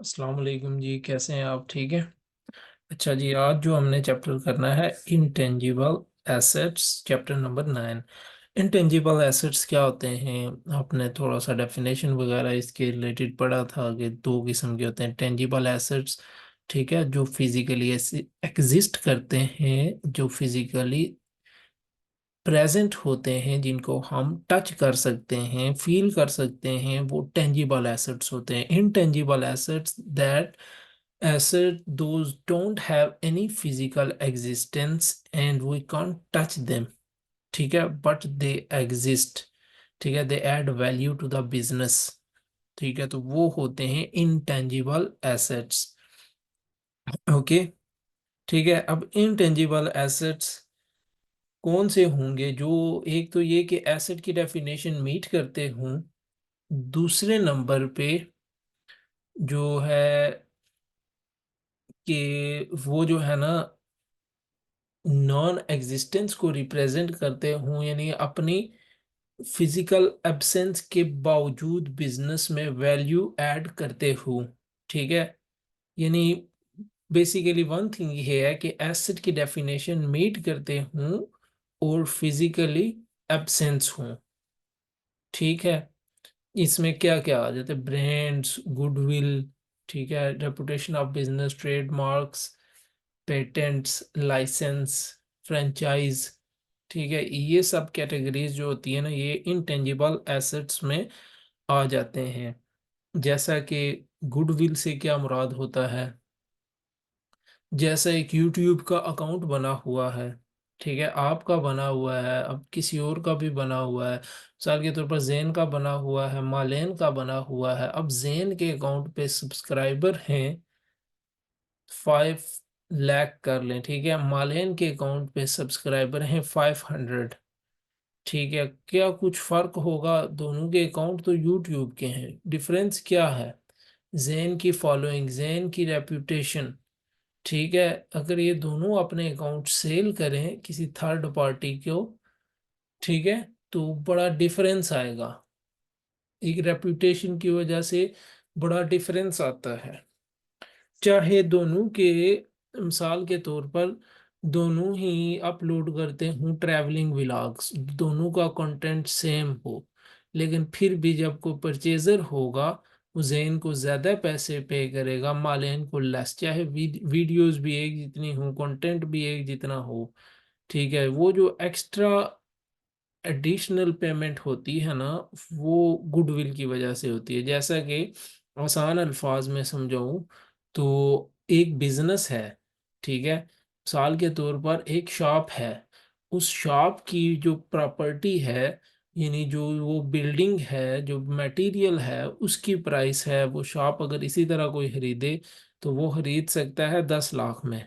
अस्सलाम वालेकुम जी, कैसे हैं आप? ठीक है। अच्छा जी, आज जो हमने चैप्टर करना है intangible assets, chapter number 9। Intangible assets क्या होते हैं? आपने थोड़ा सा डेफिनेशन वगैरह इसके रिलेटेड पढ़ा था कि दो किस्म के होते हैं टेंजिबल एसेट्स। ठीक है, जो फिजिकली एग्जिस्ट करते हैं, जो फिजिकली प्रेजेंट होते हैं, जिनको हम टच कर सकते हैं, फील कर सकते हैं, वो टेंजिबल एसेट्स होते हैं। Intangible assets that asset those don't have any physical existence and we can't touch them। ठीक है, but they exist। ठीक है, they add value to the business। ठीक है, तो वो होते हैं intangible assets। ओके। ठीक है, अब intangible assets कौन से होंगे? जो एक तो ये कि एसेट की डेफिनेशन मीट करते हों। दूसरे नंबर पे जो है कि वो जो है ना, नॉन एग्जिस्टेंस को रिप्रेजेंट करते हों, यानी अपनी फिजिकल एब्सेंस के बावजूद बिजनेस में वैल्यू ऐड करते हो। ठीक है, यानी बेसिकली वन थिंग ये है कि एसेट की डेफिनेशन मीट करते हों और फिजिकली एब्सेंस हों। ठीक है, इसमें क्या क्या आ जाते हैं? ब्रांड्स, गुडविल, ठीक है, reputation of business, trademarks, patents, licence, franchise. ठीक है, ये सब कैटेगरीज जो होती है ना, ये इंटेंजिबल एसेट्स में आ जाते हैं। जैसा कि गुडविल से क्या मुराद होता है? जैसा एक यूट्यूब का अकाउंट बना हुआ है, ठीक है, आपका बना हुआ है, अब किसी और का भी बना हुआ है। मिसाल के तौर पर जैन का बना हुआ है, मालेन का बना हुआ है। अब जैन के अकाउंट पे सब्सक्राइबर हैं 5 लाख कर लें, ठीक है, मालेन के अकाउंट पे सब्सक्राइबर हैं 500। ठीक है, क्या कुछ फर्क होगा? दोनों के अकाउंट तो यूट्यूब के हैं, डिफरेंस क्या है? जैन की फॉलोइंग, जैन की रेपुटेशन। ठीक है, अगर ये दोनों अपने अकाउंट सेल करें किसी थर्ड पार्टी को, ठीक है, तो बड़ा डिफरेंस आएगा। एक रेपुटेशन की वजह से बड़ा डिफरेंस आता है। चाहे दोनों के, मिसाल के तौर पर, दोनों ही अपलोड करते हूँ ट्रैवलिंग व्लॉग्स, दोनों का कंटेंट सेम हो, लेकिन फिर भी जब कोई परचेजर होगा, वो जैन को ज़्यादा पैसे पे करेगा, मालेन को लेस। चाहे वीडियोस भी एक जितनी हो, कंटेंट भी एक जितना हो। ठीक है, वो जो एक्स्ट्रा एडिशनल पेमेंट होती है ना, वो गुडविल की वजह से होती है। जैसा कि आसान अल्फाज में समझाऊं तो एक बिजनेस है, ठीक है, साल के तौर पर एक शॉप है। उस शॉप की जो प्रॉपर्टी है, यानी जो वो बिल्डिंग है, जो मटेरियल है, उसकी प्राइस है, वो शॉप अगर इसी तरह कोई खरीदे तो वो खरीद सकता है 10 लाख में।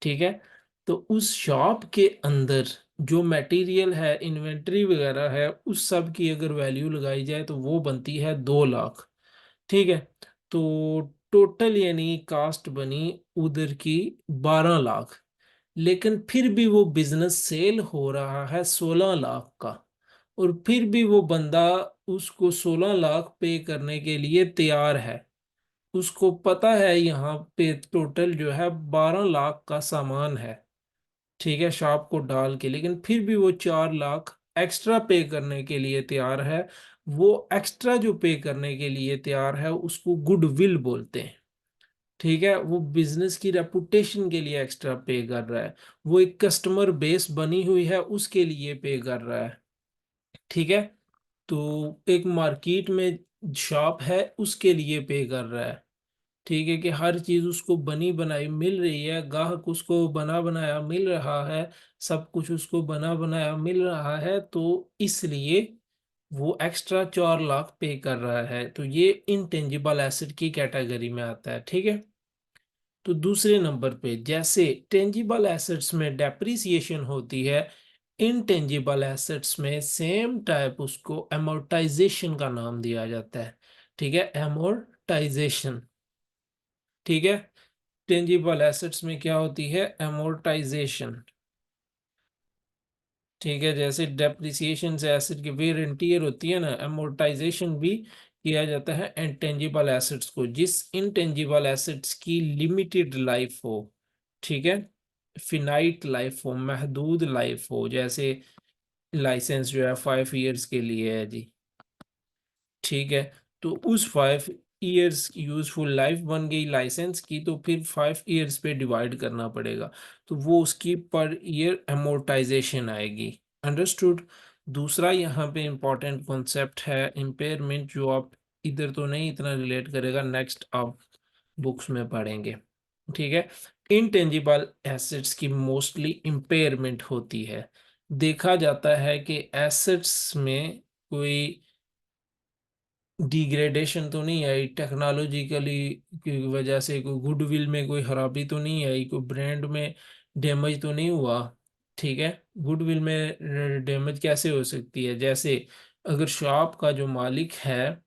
ठीक है, तो उस शॉप के अंदर जो मटेरियल है, इन्वेंटरी वगैरह है, उस सब की अगर वैल्यू लगाई जाए तो वो बनती है 2 लाख। ठीक है, तो टोटल यानी कास्ट बनी उधर की 12 लाख। लेकिन फिर भी वो बिजनेस सेल हो रहा है 16 लाख का, और फिर भी वो बंदा उसको 16 लाख पे करने के लिए तैयार है। उसको पता है यहाँ पे टोटल जो है 12 लाख का सामान है, ठीक है, शॉप को डाल के, लेकिन फिर भी वो 4 लाख एक्स्ट्रा पे करने के लिए तैयार है। वो एक्स्ट्रा जो पे करने के लिए तैयार है उसको गुडविल बोलते हैं। ठीक है, वो बिजनेस की रेपुटेशन के लिए एक्स्ट्रा पे कर रहा है, वो एक कस्टमर बेस बनी हुई है उसके लिए पे कर रहा है। ठीक है, तो एक मार्केट में शॉप है उसके लिए पे कर रहा है। ठीक है, कि हर चीज उसको बनी बनाई मिल रही है, ग्राहक उसको बना बनाया मिल रहा है, सब कुछ उसको बना बनाया मिल रहा है, तो इसलिए वो एक्स्ट्रा 4 लाख पे कर रहा है। तो ये इंटेंजिबल एसेट की कैटेगरी में आता है। ठीक है, तो दूसरे नंबर पे जैसे टेंजिबल एसेट्स में डेप्रिसिएशन होती है, इनटेंजिबल एसेट्स में सेम टाइप उसको एमोर्टाइजेशन का नाम दिया जाता है। ठीक है, एमोर्टाइजेशन। ठीक है, टेंजिबल एसेट्स में क्या होती है? एमोर्टाइजेशन। ठीक है, जैसे डेप्रिसिएशन से एसेट की वेयर एंड टीयर होती है ना, एमोर्टाइजेशन भी किया जाता है इंटेंजिबल एसेट्स को, जिस इंटेंजिबल एसेट्स की लिमिटेड लाइफ हो, ठीक है, फिनाइट लाइफ हो, महदूद लाइफ हो, जैसे लाइसेंस जो है 5 इयर्स के लिए है जी, ठीक है। तो उस 5 इयर्स यूजफुल लाइफ बन गई लाइसेंस की, तो फिर 5 इयर्स पे डिवाइड करना पड़ेगा, तो वो उसकी पर ईयर एमोर्टाइजेशन आएगी। अंडरस्टूड। दूसरा यहाँ पे इंपॉर्टेंट कॉन्सेप्ट है इम्पेयरमेंट, जो आप इधर तो नहीं इतना रिलेट करेगा, नेक्स्ट आप बुक्स में पढ़ेंगे, ठीक है। इनटेंजिबल एसेट्स की मोस्टली इम्पेयरमेंट होती है। देखा जाता है कि एसेट्स में कोई डिग्रेडेशन तो नहीं आई टेक्नोलॉजिकली की वजह से, कोई गुडविल में कोई खराबी तो नहीं आई, कोई ब्रांड में डैमेज तो नहीं हुआ, ठीक है। गुडविल में डैमेज कैसे हो सकती है, जैसे अगर शॉप का जो मालिक है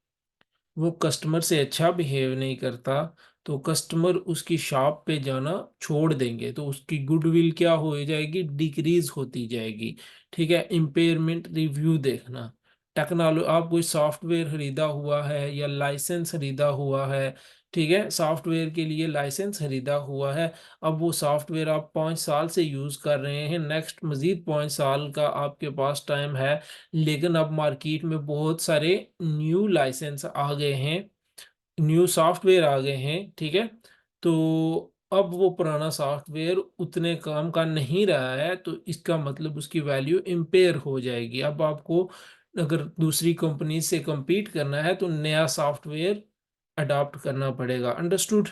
वो कस्टमर से अच्छा बिहेव नहीं करता, तो कस्टमर उसकी शॉप पे जाना छोड़ देंगे, तो उसकी गुडविल क्या हो जाएगी, डिक्रीज होती जाएगी, ठीक है। इम्पेयरमेंट रिव्यू देखना, टेक्नोलॉजी, आप कोई सॉफ्टवेयर खरीदा हुआ है या लाइसेंस खरीदा हुआ है, ठीक है, सॉफ्टवेयर के लिए लाइसेंस खरीदा हुआ है, अब वो सॉफ्टवेयर आप 5 साल से यूज कर रहे हैं, नेक्स्ट मजीद 5 साल का आपके पास टाइम है, लेकिन अब मार्केट में बहुत सारे न्यू लाइसेंस आ गए हैं, न्यू सॉफ्टवेयर आ गए हैं, ठीक है। तो अब वो पुराना सॉफ्टवेयर उतने काम का नहीं रहा है, तो इसका मतलब उसकी वैल्यू इम्पेयर हो जाएगी। अब आपको अगर दूसरी कंपनी से compete करना है तो नया सॉफ्टवेयर अडॉप्ट करना पड़ेगा। अंडरस्टूड,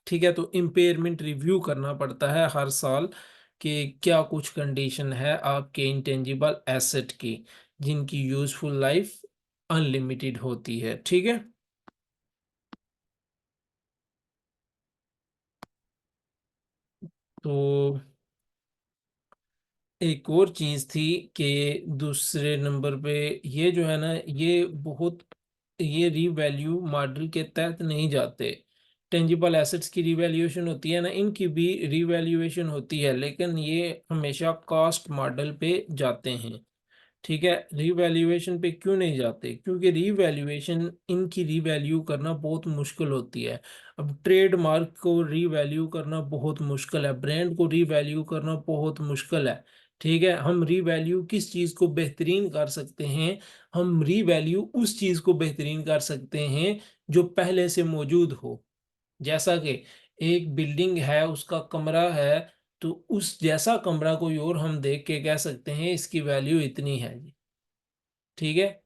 ठीक है। तो इम्पेयरमेंट रिव्यू करना पड़ता है हर साल कि क्या कुछ कंडीशन है आपके इंटेंजिबल एसेट की, जिनकी यूजफुल लाइफ अनलिमिटेड होती है, ठीक है। तो एक और चीज थी कि दूसरे नंबर पे ये जो है ना, ये बहुत, ये रीवैल्यू मॉडल के तहत नहीं जाते। टेंजिबल एसेट्स की रिवैल्यूएशन होती है ना, इनकी भी रिवैल्यूएशन होती है, लेकिन ये हमेशा कॉस्ट मॉडल पे जाते हैं, ठीक है। रीवैल्यूएशन पे क्यों नहीं जाते, क्योंकि रीवैल्यूएशन इनकी रीवैल्यू करना बहुत मुश्किल होती है। अब ट्रेडमार्क को रीवैल्यू करना बहुत मुश्किल है, ब्रांड को रीवैल्यू करना बहुत मुश्किल है, ठीक है। हम रीवैल्यू किस चीज़ को बेहतरीन कर सकते हैं, हम रीवैल्यू उस चीज़ को बेहतरीन कर सकते हैं जो पहले से मौजूद हो। जैसा कि एक बिल्डिंग है, उसका कमरा है, तो उस जैसा कमरा कोई और हम देख के कह सकते हैं इसकी वैल्यू इतनी है जी, ठीक है।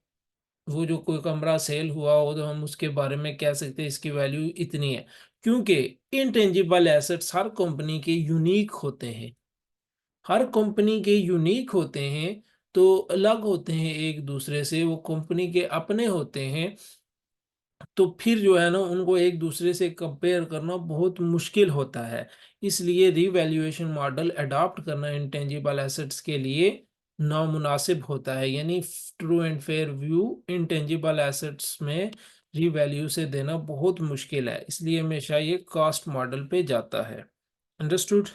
वो जो कोई कमरा सेल हुआ हो तो हम उसके बारे में कह सकते हैं इसकी वैल्यू इतनी है, क्योंकि इंटेंजिबल एसेट्स हर कंपनी के यूनिक होते हैं, हर कंपनी के यूनिक होते हैं, तो अलग होते हैं एक दूसरे से, वो कंपनी के अपने होते हैं, तो फिर जो है ना उनको एक दूसरे से कंपेयर करना बहुत मुश्किल होता है। इसलिए रीवैल्यूएशन मॉडल अडॉप्ट करना इंटेंजिबल एसेट्स के लिए नामुनासिब होता है, यानी true and fair view intangible assets में रीवैल्यू से देना बहुत मुश्किल है, इसलिए हमेशा ये कॉस्ट मॉडल पे जाता है। अंडरस्टूड।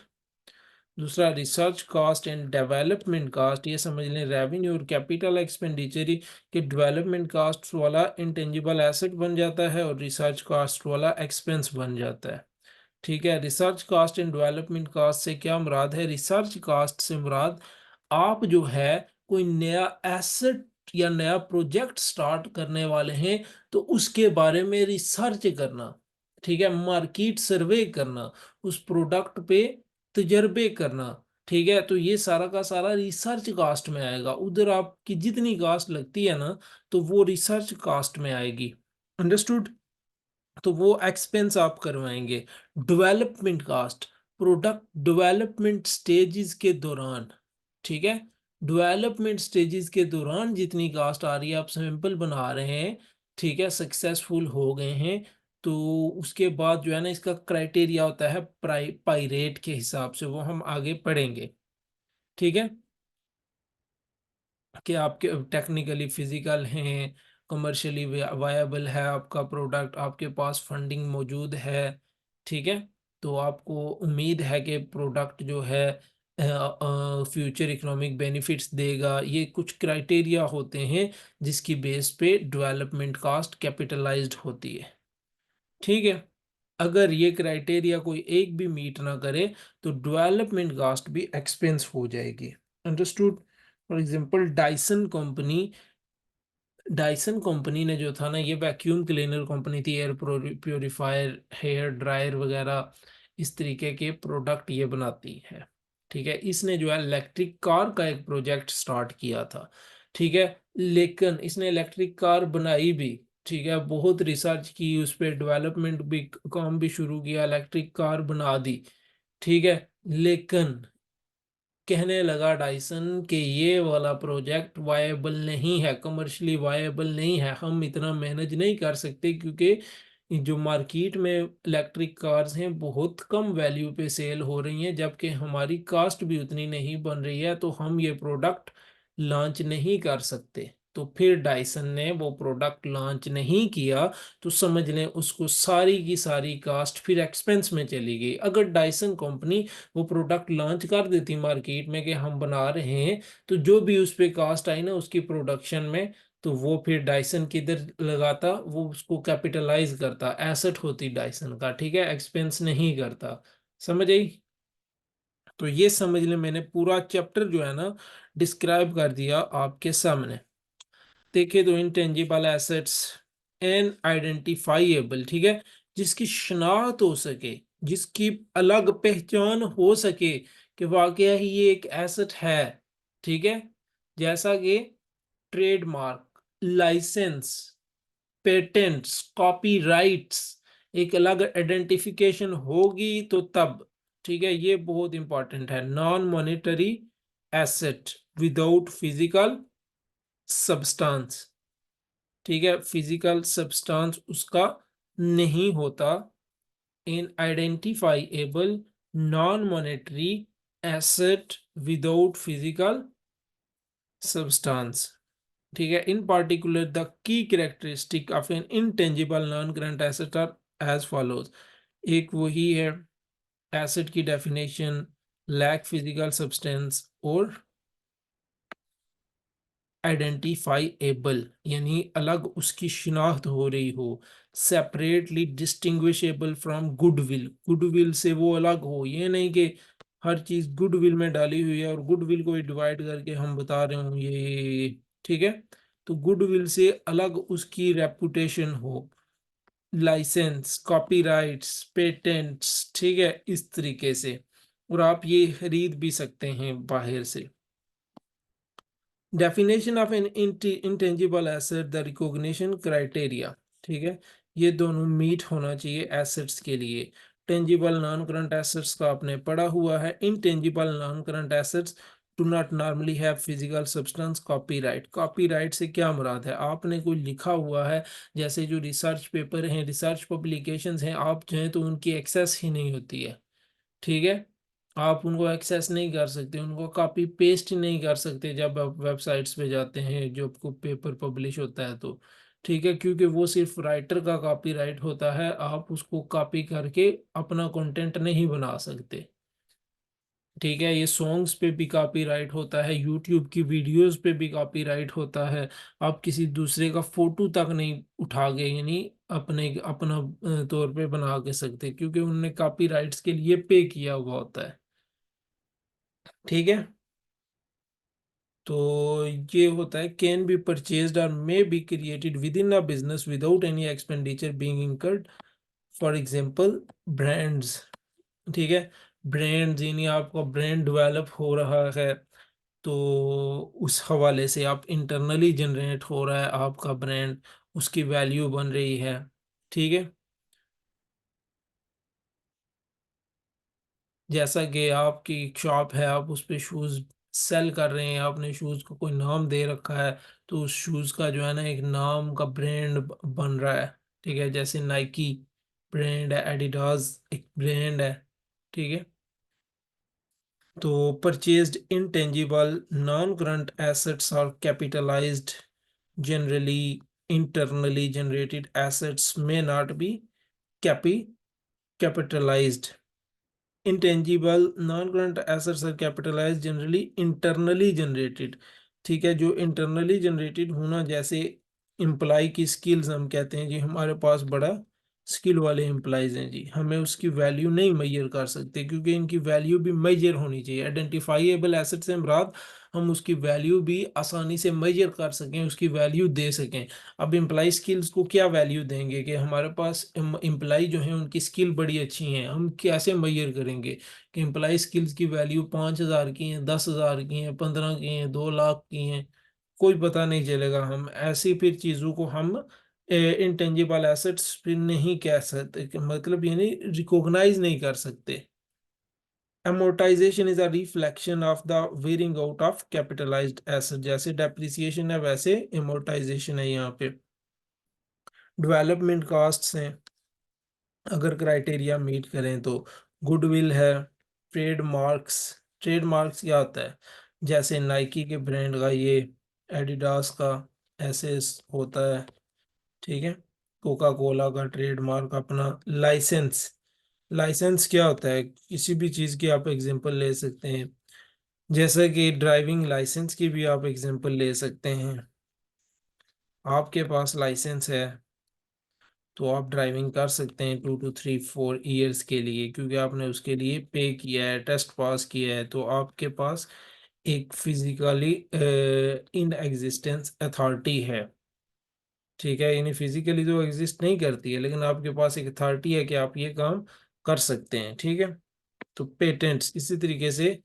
दूसरा research cost and development cost, ये समझ लें रेवेन्यू और कैपिटल एक्सपेंडिचर के डेवलपमेंट कॉस्ट वाला इंटेंजिबल एसेट बन जाता है और रिसर्च कॉस्ट वाला एक्सपेंस बन जाता है, ठीक है। Research cost and development cost से क्या मुराद है, रिसर्च कॉस्ट से मुराद आप जो है कोई नया एसेट या नया प्रोजेक्ट स्टार्ट करने वाले हैं, तो उसके बारे में रिसर्च करना, ठीक है, मार्केट सर्वे करना, उस प्रोडक्ट पे तजर्बे करना, ठीक है। तो ये सारा का सारा रिसर्च कास्ट में आएगा, उधर आपकी जितनी कास्ट लगती है ना, तो वो रिसर्च कास्ट में आएगी। अंडरस्टूड। तो वो एक्सपेंस आप करवाएंगे। Development cost, product development stages के दौरान, ठीक है, डेवलपमेंट स्टेजेस के दौरान जितनी कास्ट आ रही है, आप सैंपल बना रहे हैं, ठीक है, सक्सेसफुल हो गए हैं, तो उसके बाद जो है ना इसका क्राइटेरिया होता है पाई रेट के हिसाब से, वो हम आगे पढ़ेंगे, ठीक है, कि आपके टेक्निकली फिजिकल हैं, कमर्शियली वायबल है आपका प्रोडक्ट, आपके पास फंडिंग मौजूद है, ठीक है। तो आपको उम्मीद है कि प्रोडक्ट जो है फ्यूचर इकोनॉमिक बेनिफिट्स देगा। ये कुछ क्राइटेरिया होते हैं जिसकी बेस पे डेवलपमेंट कॉस्ट कैपिटलाइज्ड होती है। ठीक है, अगर ये क्राइटेरिया कोई एक भी मीट ना करे तो डेवलपमेंट कॉस्ट भी एक्सपेंस हो जाएगी। Understood? For example Dyson company ने जो था ना, ये वैक्यूम क्लीनर कंपनी थी, एयर प्योरीफायर, हेयर ड्रायर वगैरह इस तरीके के प्रोडक्ट ये बनाती है। ठीक है, इसने जो है इलेक्ट्रिक कार का एक प्रोजेक्ट स्टार्ट किया था। ठीक है, लेकिन इसने इलेक्ट्रिक कार बनाई भी, ठीक है, बहुत रिसर्च की उस पर, डेवलपमेंट भी, काम भी शुरू किया, इलेक्ट्रिक कार बना दी। ठीक है, लेकिन कहने लगा डाइसन कि ये वाला प्रोजेक्ट वायबल नहीं है, कमर्शियली वायबल नहीं है, हम इतना मैनेज नहीं कर सकते, क्योंकि जो मार्केट में इलेक्ट्रिक कार्स हैं बहुत कम वैल्यू पे सेल हो रही हैं, जबकि हमारी कास्ट भी उतनी नहीं बन रही है, तो हम ये प्रोडक्ट लॉन्च नहीं कर सकते। तो फिर डाइसन ने वो प्रोडक्ट लॉन्च नहीं किया। तो समझ लें उसको सारी की सारी कास्ट फिर एक्सपेंस में चली गई। अगर डाइसन कंपनी वो प्रोडक्ट लॉन्च कर देती मार्केट में कि हम बना रहे हैं, तो जो भी उस पे कास्ट आई ना उसकी प्रोडक्शन में, तो वो फिर डाइसन किधर लगाता, वो उसको कैपिटलाइज करता, एसेट होती डाइसन का। ठीक है, एक्सपेंस नहीं करता। समझ आई? तो ये समझ ले, मैंने पूरा चैप्टर जो है ना डिस्क्राइब कर दिया आपके सामने। देखे तो इंटेंजिबल एसेट्स एंड आइडेंटिफाइएबल, ठीक है, जिसकी शनाख्त हो सके, जिसकी अलग पहचान हो सके कि वाकया ही ये एक एसेट है। ठीक है, जैसा कि ट्रेडमार्क, लाइसेंस, पेटेंट्स, कॉपीराइट्स, एक अलग आइडेंटिफिकेशन होगी तो तब। ठीक है, ये बहुत इंपॉर्टेंट है। Non monetary asset without physical substance, ठीक है, फिजिकल सब्सटेंस उसका नहीं होता। In identifiable non monetary asset without physical substance. ठीक है, in particular the key characteristic of an intangible non current asset are as follows. एक वही है एसेट की डेफिनेशन, लैक फिजिकल सब्सटेंस और आइडेंटिफाइएबल, यानी अलग उसकी शिनाख्त हो रही हो, separately distinguishable from goodwill, goodwill से वो अलग हो। ये नहीं कि हर चीज गुडविल में डाली हुई है और गुडविल को डिवाइड करके हम बता रहे हूँ ये। ठीक है, तो गुडविल से अलग उसकी रेपुटेशन हो, लाइसेंस, कॉपीराइट्स, पेटेंट्स, ठीक है, इस तरीके से। और आप ये खरीद भी सकते हैं बाहर से। Definition of N intangible asset, the recognition criteria, ठीक है, ये दोनों मीट होना चाहिए एसेट्स के लिए। टेंजिबल नॉन करंट एसेट्स का आपने पढ़ा हुआ है। Intangible non current assets do not normally have physical substance. Copyright, copyright से क्या मुराद है? आपने कोई लिखा हुआ है, जैसे जो रिसर्च पेपर हैं, रिसर्च पब्लिकेशंस हैं, आप चाहें तो उनकी एक्सेस ही नहीं होती है। ठीक है, आप उनको एक्सेस नहीं कर सकते, उनको कॉपी पेस्ट नहीं कर सकते जब आप वेबसाइट्स पे जाते हैं, जो आपको पेपर पब्लिश होता है तो। ठीक है, क्योंकि वो सिर्फ राइटर का कॉपीराइट होता है, आप उसको कॉपी करके अपना कंटेंट नहीं बना सकते। ठीक है, ये सॉन्ग्स पे भी कॉपीराइट होता है, यूट्यूब की वीडियोस पे भी कॉपीराइट होता है। आप किसी दूसरे का फोटो तक नहीं उठा के, यानी अपना तौर पे बना के सकते, क्योंकि उनने कॉपीराइट्स के लिए पे किया हुआ होता है। ठीक है, तो ये होता है कैन बी परचेज्ड और may be created with in a business without any expenditure being incurred. For example brands, ठीक है, ब्रांड यानी आपका ब्रांड डेवलप हो रहा है, तो उस हवाले से आप इंटरनली जनरेट हो रहा है आपका ब्रांड, उसकी वैल्यू बन रही है। ठीक है, जैसा कि आपकी एक शॉप है, आप उस पे शूज सेल कर रहे हैं, आपने शूज को कोई नाम दे रखा है, तो उस शूज का जो है ना एक नाम का ब्रांड बन रहा है। ठीक है, जैसे नाइकी ब्रांड है, एडिडास एक ब्रांड है। ठीक है, तो purchased intangible non-current assets are capitalized. Generally, internally generated assets may not be capi capitalized. Intangible non current assets are capitalise generally internally generated. ठीक है, जो इंटरनली जनरेटेड होना, जैसे इम्प्लाई की स्किल्स, हम कहते हैं जी हमारे पास बड़ा स्किल वाले एम्प्लॉयज हैं जी, हमें उसकी वैल्यू नहीं मेजर कर सकते, क्योंकि इनकी वैल्यू भी मेजर होनी चाहिए। आइडेंटिफाइएबल एसेट से मुराद हम उसकी वैल्यू भी आसानी से मेजर कर सकें, उसकी वैल्यू दे सकें। अब एम्प्लॉय स्किल्स को क्या वैल्यू देंगे कि हमारे पास एम्प्लॉय जो है उनकी स्किल बड़ी अच्छी हैं, हम कैसे मेजर करेंगे कि एम्प्लॉय स्किल्स की वैल्यू 5,000 की हैं, 10,000 की हैं, 15 की हैं, 2 लाख की हैं, कोई पता नहीं चलेगा। हम ऐसी फिर चीज़ों को हम इंटेंजिबल एसेट्स फिर नहीं कह सकते, मतलब यानी रिकॉग्नाइज नहीं कर सकते। amortization is a reflection of the wearing out of capitalised asset, जैसे डेप्रिसिएशन है वैसे amortization है यहाँ पे। डेवलपमेंट कॉस्ट्स हैं, अगर क्राइटेरिया मीट करें तो गुडविल है, ट्रेडमार्क्स। ट्रेडमार्क्स क्या होता है, जैसे नाइकी के ब्रांड का ये, एडिडास का एसेस होता है, ठीक है, कोका कोला का ट्रेडमार्क अपना। लाइसेंस, लाइसेंस क्या होता है, किसी भी चीज़ की आप एग्जांपल ले सकते हैं, जैसे कि ड्राइविंग लाइसेंस की भी आप एग्जांपल ले सकते हैं। आपके पास लाइसेंस है तो आप ड्राइविंग कर सकते हैं 2 to 3 4 ईयर्स के लिए, क्योंकि आपने उसके लिए पे किया है, टेस्ट पास किया है, तो आपके पास एक फिजिकली इन एग्जिस्टेंस अथॉरिटी है। ठीक है, यानी फिजिकली तो एग्जिस्ट नहीं करती है, लेकिन आपके पास एक अथॉरिटी है कि आप ये काम कर सकते हैं। ठीक है, तो पेटेंट्स इसी तरीके से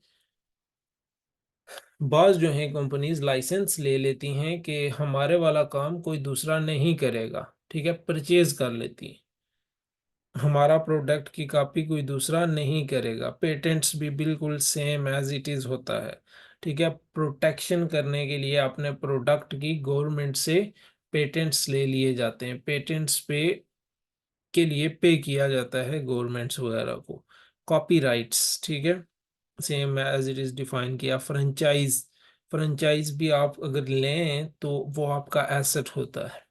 बाज जो है कंपनीज लाइसेंस ले लेती हैं कि हमारे वाला काम कोई दूसरा नहीं करेगा, ठीक है, परचेज कर लेती हैं, हमारा प्रोडक्ट की कॉपी कोई दूसरा नहीं करेगा। पेटेंट्स भी बिल्कुल सेम एज इट इज होता है। ठीक है, प्रोटेक्शन करने के लिए अपने प्रोडक्ट की गवर्नमेंट से पेटेंट्स ले लिए जाते हैं, पेटेंट्स पे के लिए पे किया जाता है गवर्नमेंट्स वगैरह को। कॉपीराइट्स, ठीक है, same as it is define किया। फ्रेंचाइज, फ्रेंचाइज भी आप अगर लें तो वो आपका एसेट होता है।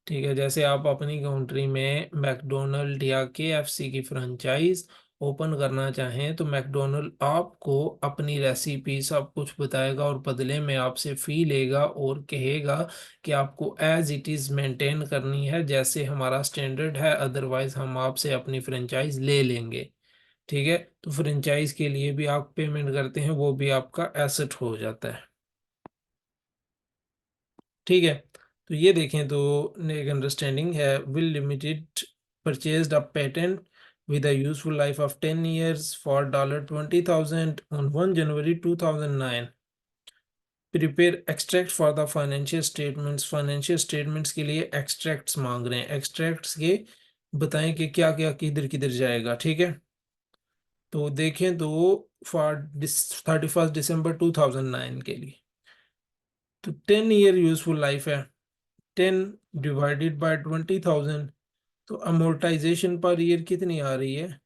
ठीक है, जैसे आप अपनी कंट्री में मैकडोनल्ड या केएफसी की फ्रेंचाइज ओपन करना चाहें, तो मैकडोनल्ड आपको अपनी रेसिपी सब कुछ बताएगा और बदले में आपसे फी लेगा और कहेगा कि आपको एज इट इज़ मेंटेन करनी है जैसे हमारा स्टैंडर्ड है, अदरवाइज हम आपसे अपनी फ्रेंचाइज ले लेंगे। ठीक है, तो फ्रेंचाइज के लिए भी आप पेमेंट करते हैं, वो भी आपका एसेट हो जाता है। ठीक है, तो ये देखें तो एक अंडरस्टैंडिंग है, will limited purchased a patent with a useful life of 10 years for $20,000 on 1 January 2009। Prepare extract for the financial statements, financial statements के लिए एक्सट्रैक्ट्स मांग रहे हैं, एक्सट्रैक्ट्स के बताएं कि क्या क्या किधर किधर जाएगा। ठीक है, तो देखें तो फॉर 31 दिसंबर 2009 के लिए, तो 10 ईयर यूजफुल लाइफ है, 10 डिवाइडेड बाय 20,000, तो अमोर्टाइजेशन पर ईयर कितनी आ रही है,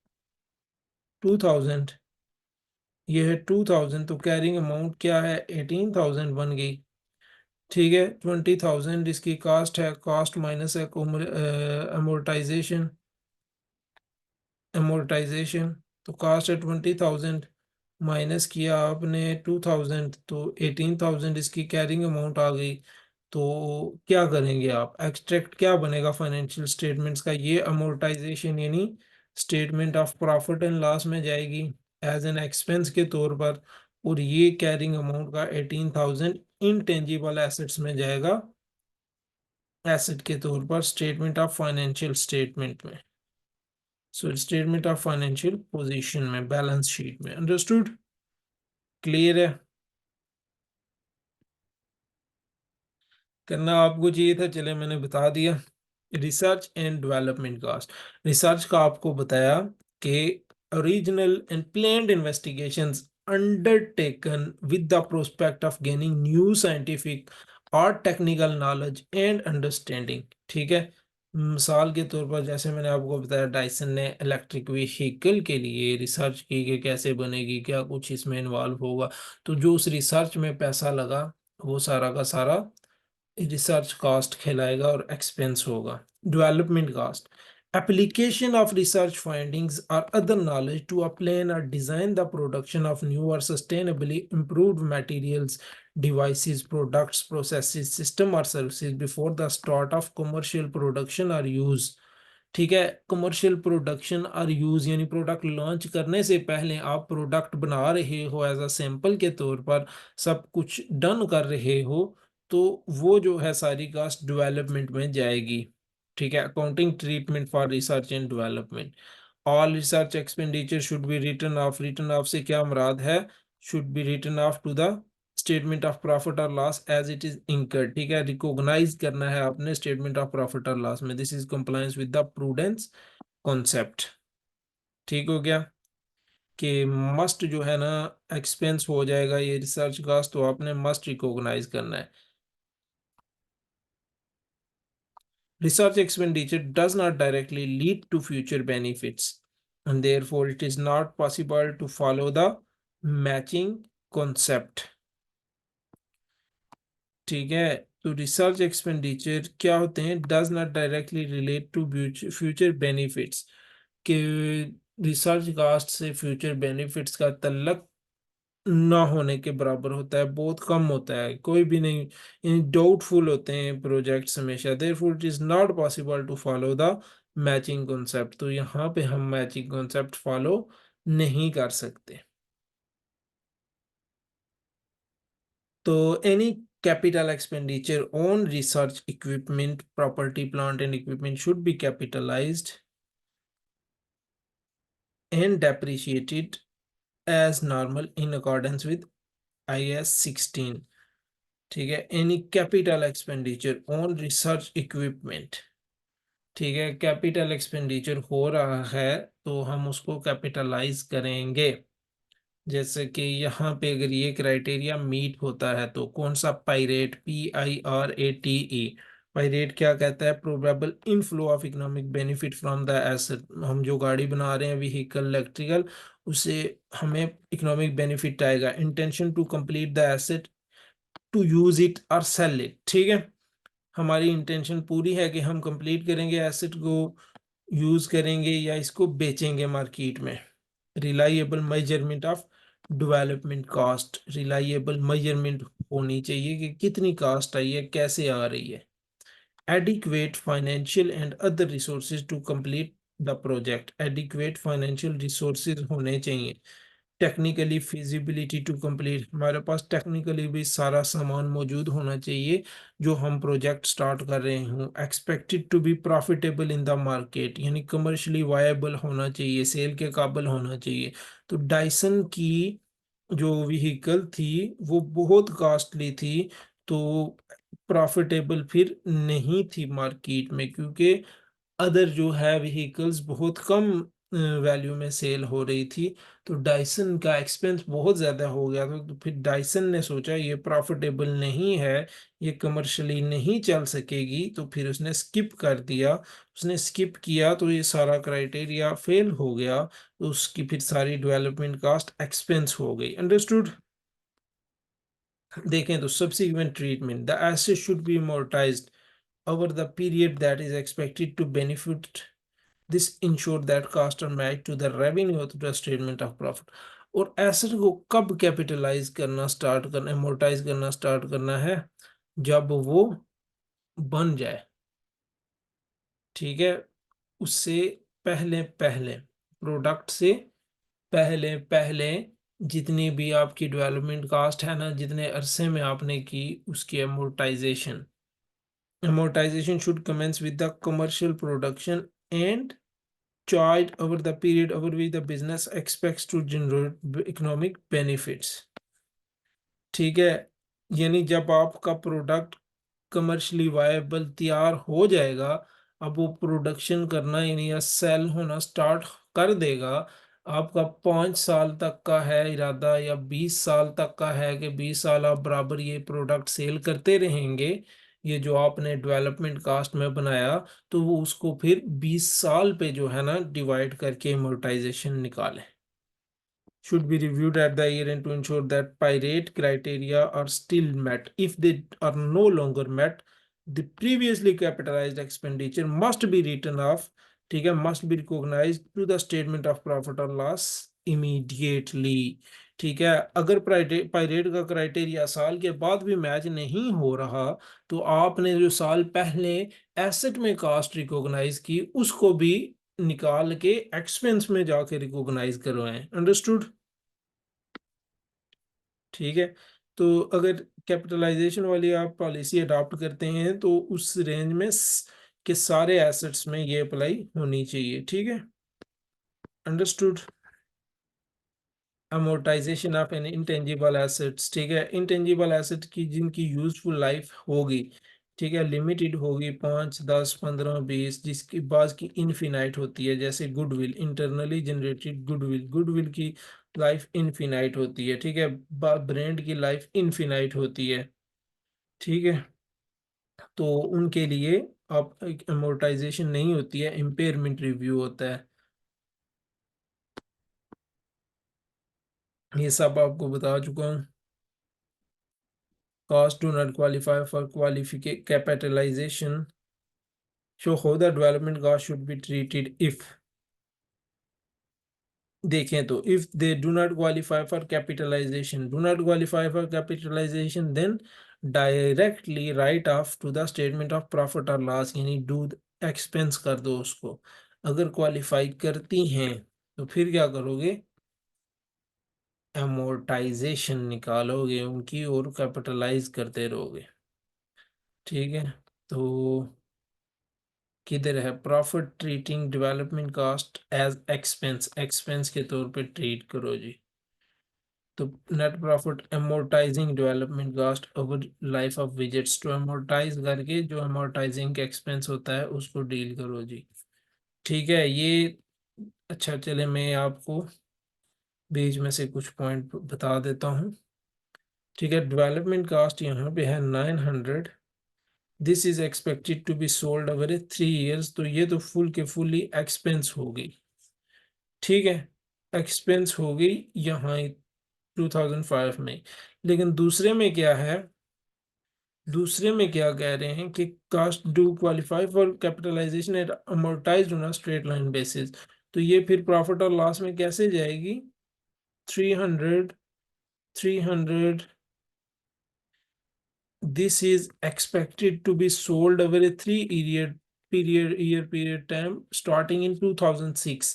2,000, ये है 2,000, तो कैरिंग अमाउंट क्या है, 18,000 बन गई। ठीक है, 20,000 इसकी कास्ट है, कास्ट माइनस है अमोर्टाइजेशन, अमोर्टाइजेशन, तो कास्ट है 20,000, माइनस किया आपने 2,000, तो 18,000 इसकी कैरिंग अमाउंट आ गई। तो क्या करेंगे आप, एक्सट्रैक्ट क्या बनेगा फाइनेंशियल स्टेटमेंट्स का, ये अमोर्टाइजेशन यानी statement of profit and loss में जाएगी एज एन एक्सपेंस के तौर पर, और ये कैरिंग अमाउंट का 18,000 इनटेंजिबल एसेट्स में जाएगा एसेट के तौर पर स्टेटमेंट ऑफ फाइनेंशियल स्टेटमेंट में, so statement of financial position में, बैलेंस शीट में। अंडरस्टूड, क्लियर है। करना आपको चाहिए था, चले मैंने बता दिया। Research and development cost, research का आपको बताया कि original and planned investigations undertaken with the prospect of gaining new scientific और टेक्निकल नॉलेज एंड अंडरस्टैंडिंग। ठीक है, मिसाल के तौर पर जैसे मैंने आपको बताया, डायसन ने इलेक्ट्रिक व्हीकल के लिए रिसर्च की कि कैसे बनेगी, क्या कुछ इसमें इन्वॉल्व होगा, तो जो उस रिसर्च में पैसा लगा वो सारा का सारा रिसर्च कॉस्ट कहलाएगा और एक्सपेंस होगा। Development cost, Application of research findings or other knowledge to plan or design the production of new or sustainably improved materials, devices, products, processes, system or services before the start of commercial production or use. ठीक है, commercial production और use यानी product launch करने से पहले आप product बना रहे हो एज अ सैंपल के तौर पर, सब कुछ डन कर रहे हो, तो वो जो है सारी कास्ट डेवलपमेंट में जाएगी। ठीक है, accounting treatment for research and development. All research expenditure should be written off. Written off से क्या मुराद है? Should be written off to the statement of profit और loss as it is incurred. ठीक है, रिकॉग्नाइज करना है आपने स्टेटमेंट ऑफ प्रॉफिट और लॉस में। This is compliance with the prudence concept. ठीक हो गया कि मस्ट जो है ना एक्सपेंस हो जाएगा ये रिसर्च कास्ट, तो आपने मस्ट रिकॉग्नाइज करना है। Research expenditure does not directly lead to future benefits, and therefore it is not possible to follow the matching concept. ठीक है, तो रिसर्च एक्सपेंडिचर क्या होते हैं? Does not directly relate to future benefits, के research cost से future benefits का तल्लक ना होने के बराबर होता है, बहुत कम होता है, कोई भी नहीं, डाउटफुल होते हैं प्रोजेक्ट्स हमेशा। Therefore it is not possible to follow the matching concept, तो यहाँ पे हम मैचिंग कॉन्सेप्ट फॉलो नहीं कर सकते। तो any capital expenditure on research equipment, property, plant and equipment should be capitalized and depreciated as normal in accordance with IAS 16। ठीक है, any capital expenditure on research equipment, ठीक है, कैपिटल एक्सपेंडिचर हो रहा है तो हम उसको कैपिटलाइज करेंगे। जैसे कि यहाँ पे अगर ये क्राइटेरिया मीट होता है तो कौन सा? Pirate, PIRATE। पायरेट क्या कहता है? Probable inflow of economic benefit from the asset. हम जो गाड़ी बना रहे हैं व्हीकल इलेक्ट्रिकल, उससे हमें इकोनॉमिक बेनिफिट आएगा। Intention to complete the asset, to use it और सेल इट। ठीक है, हमारी इंटेंशन पूरी है कि हम कंप्लीट करेंगे एसेट को, यूज करेंगे या इसको बेचेंगे मार्केट में। Reliable measurement of development cost, reliable measurement होनी चाहिए कि कितनी कॉस्ट आई है, कैसे आ रही है। Adequate financial and other resources to complete the project, adequate financial resources होने चाहिए। टेक्निकली फिजिबिलिटी टू कंप्लीट, हमारे पास टेक्निकली भी सारा सामान मौजूद होना चाहिए जो हम प्रोजेक्ट स्टार्ट कर रहे हूँ। Expected to be profitable in the market, यानी कमर्शियली वायबल होना चाहिए, सेल के काबिल होना चाहिए। तो डायसन की जो व्हीकल थी वो बहुत कॉस्टली थी, तो प्रॉफिटेबल फिर नहीं थी मार्केट में, क्योंकि अदर जो है व्हीकल्स बहुत कम वैल्यू में सेल हो रही थी। तो डाइसन का एक्सपेंस बहुत ज़्यादा हो गया था, तो फिर डाइसन ने सोचा ये प्रॉफिटेबल नहीं है, ये कमर्शियली नहीं चल सकेगी, तो फिर उसने स्किप कर दिया। उसने स्किप किया तो ये सारा क्राइटेरिया फेल हो गया, तो उसकी फिर सारी डेवलपमेंट कॉस्ट एक्सपेंस हो गई। अंडरस्टूड? देखें तो subsequent treatment, the asset should be amortized over the period that is expected to benefit. This ensure that costs are matched to the revenue through the statement of profit। और asset को कब capitalise करना start करना, amortize करना start करना है? जब वो बन जाए। ठीक है, उससे पहले पहले, प्रोडक्ट से पहले पहले जितनी भी आपकी डेवलपमेंट कॉस्ट है ना, जितने अरसे में आपने की, उसकी amortization, amortization should commence with the commercial production and charged over the period over which the business expects to generate economic benefits। ठीक है, यानी जब आपका प्रोडक्ट कमर्शियली वायबल तैयार हो जाएगा, अब वो प्रोडक्शन करना यानी या सेल होना स्टार्ट कर देगा। आपका 5 साल तक का है इरादा या 20 साल तक का है कि 20 साल आप बराबर ये प्रोडक्ट सेल करते रहेंगे, ये जो आपने डेवलपमेंट कास्ट में बनाया, तो वो उसको फिर 20 साल पे जो है ना डिवाइड करके amortization निकालें। should be reviewed at the year end to ensure that pirate criteria are still met. If they are no longer met, the previously capitalized expenditure must be written off ठीक है, must be recognised to the statement of profit और loss immediately. ठीक है, अगर pirate का criteria साल के बाद भी मैच नहीं हो रहा, तो आपने जो साल पहले एसेट में कास्ट रिकॉग्नाइज की उसको भी निकाल के एक्सपेंस में जाके रिकॉग्नाइज करवाएं। अंडरस्टूड? ठीक है, तो अगर कैपिटलाइजेशन वाली आप पॉलिसी अडॉप्ट करते हैं तो उस रेंज में के सारे एसेट्स में ये अप्लाई होनी चाहिए। ठीक है, understood? Amortisation of N intangible assets, ठीक है, इंटेंजिबल एसेट की जिनकी यूजफुल लाइफ होगी, ठीक है, लिमिटेड होगी, 5, 10, 15, 20, जिसकी बाद की इनफिनाइट होती है, जैसे goodwill, internally generated goodwill, goodwill की लाइफ इनफिनाइट होती है। ठीक है, ब्रांड की लाइफ इनफिनाइट होती है। ठीक है, तो उनके लिए आप अमोर्टाइजेशन नहीं होती है, इम्पेयरमेंट रिव्यू होता है। ये सब आपको बता चुका हूँ। Costs do not qualify for capitalization. So how the development cost should be treated if, देखें तो if they do not qualify for capitalization, then directly write off to the statement of profit or loss, यानी do expense कर दो उसको। अगर qualify करती हैं तो फिर क्या करोगे? amortization निकालोगे उनकी और कैपिटलाइज करते रहोगे। ठीक है, तो किधर है profit treating development cost as expense, expense के तौर पे ट्रीट करो जी। तो net profit amortising development cost over life of visits, to amortise करके जो अमोर्टाइजिंग का एक्सपेंस होता है उसको डील करो जी। ठीक है, ये अच्छा, चले मैं आपको बीच में से कुछ पॉइंट बता देता हूँ। ठीक है, डेवलपमेंट कॉस्ट यहाँ पे है 900, this is expected to be sold over 3 years, तो ये तो फुल के फुली एक्सपेंस हो गई। ठीक है, एक्सपेंस हो गई यहाँ 2005 में। लेकिन दूसरे में क्या है, दूसरे में क्या कह रहे हैं कि cost do qualify for capitalisation at amortised on a straight line basis, तो ये फिर प्रॉफिट और लॉस में कैसे जाएगी? 300, 300, this is expected to be sold over a 3 year time starting in 2006।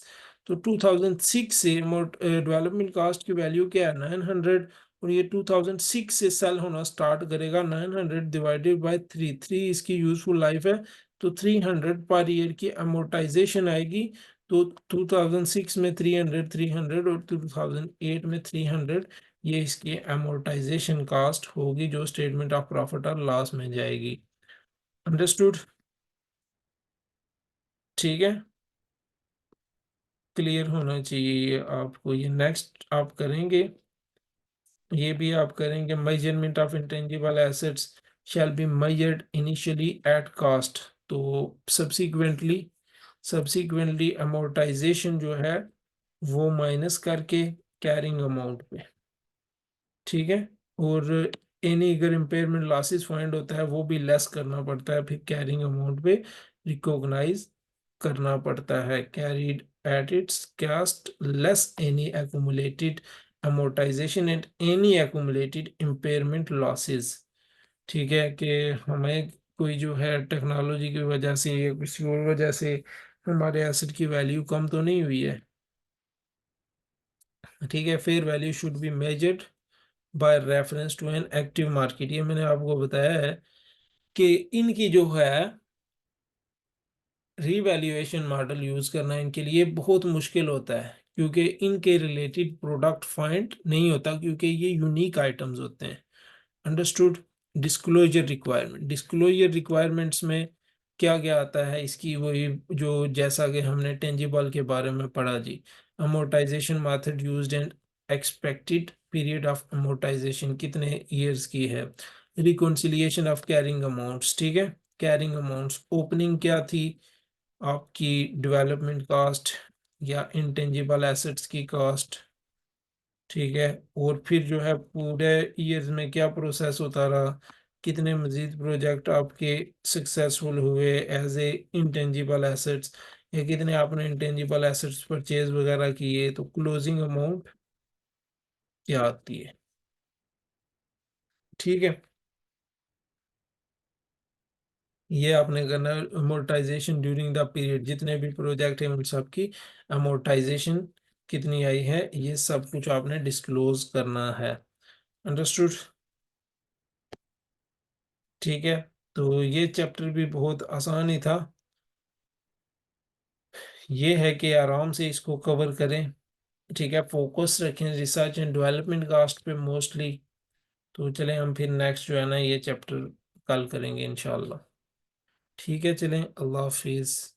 तो 2006 से डेवलपमेंट कास्ट की वैल्यू क्या है? 900, और ये 2006 से सेल होना स्टार्ट करेगा। 900 डिवाइडेड बाय 3, 3 इसकी यूजफुल लाइफ है, तो 300 पर ईयर की अमोर्टाइजेशन आएगी। तो 2006 में 300, 300 और 2008 में 300, ये इसकी amortization कास्ट होगी जो स्टेटमेंट ऑफ प्रॉफिट और लॉस में जाएगी। अंडरस्टूड? ठीक है, क्लियर होना चाहिए ये आपको। ये नेक्स्ट आप करेंगे, ये भी आप करेंगे, measurement of intangible assets shall be measured initially at cost, तो सब्सिक्वेंटली, सब्सिक्वेंटली अमोर्टाइजेशन जो है वो माइनस करके कैरिंग अमाउंट पे। ठीक है, और एनी अगर इम्पेयरमेंट लॉसेस फाइंड होता है वो भी लेस करना पड़ता है, फिर कैरिंग अमाउंट पे रिकॉग्नाइज करना पड़ता है। Carried at its cost less any accumulated amortization and any accumulated impairment losses. ठीक है, कि हमें कोई जो है टेक्नोलॉजी की वजह से या किसी और वजह से हमारे एसेट की वैल्यू कम तो नहीं हुई है। ठीक है, fair value should be measured by reference to an active market, ये मैंने आपको बताया है कि इनकी जो है रीवैल्यूएशन मॉडल यूज करना इनके लिए बहुत मुश्किल होता है, क्योंकि इनके रिलेटेड प्रोडक्ट फाइंड नहीं होता, क्योंकि ये यूनिक आइटम्स होते हैं। Understood? Disclosure requirement, disclosure requirements में क्या क्या आता है इसकी, वही जो जैसा कि हमने टेंजिबल के बारे में पढ़ा जी। Amortisation method used and expected period of amortisation कितने ईयर्स की है। रिकॉन्सिलिएशन ऑफ कैरिंग अमाउंट्स, ठीक है, कैरिंग अमाउंट्स ओपनिंग क्या थी आपकी, डेवलपमेंट कॉस्ट या इंटेंजिबल एसेट्स की कॉस्ट। ठीक है, और फिर जो है पूरे ईयर्स में क्या प्रोसेस होता रहा, कितने मजीद प्रोजेक्ट आपके सक्सेसफुल हुए एज ए इंटेंजिबल एसेट्स, या कितने आपने इंटेंजिबल एसेट्स परचेज वगैरह किए, तो क्लोजिंग अमाउंट क्या आती है। ठीक है, ये आपने करना है। अमोर्टाइजेशन ड्यूरिंग द पीरियड, जितने भी प्रोजेक्ट हैं उन सब की अमोर्टाइजेशन कितनी आई है, ये सब कुछ आपने डिस्क्लोज करना है। अंडरस्टूड। ठीक है, तो ये चैप्टर भी बहुत आसान ही था। ये है कि आराम से इसको कवर करें। ठीक है, फोकस रखें रिसर्च एंड डेवलपमेंट कास्ट पे मोस्टली। तो चलें हम फिर नेक्स्ट जो है ना ये चैप्टर कल करेंगे इंशाल्लाह। ठीक है, चलें, अल्लाह हाफिज़।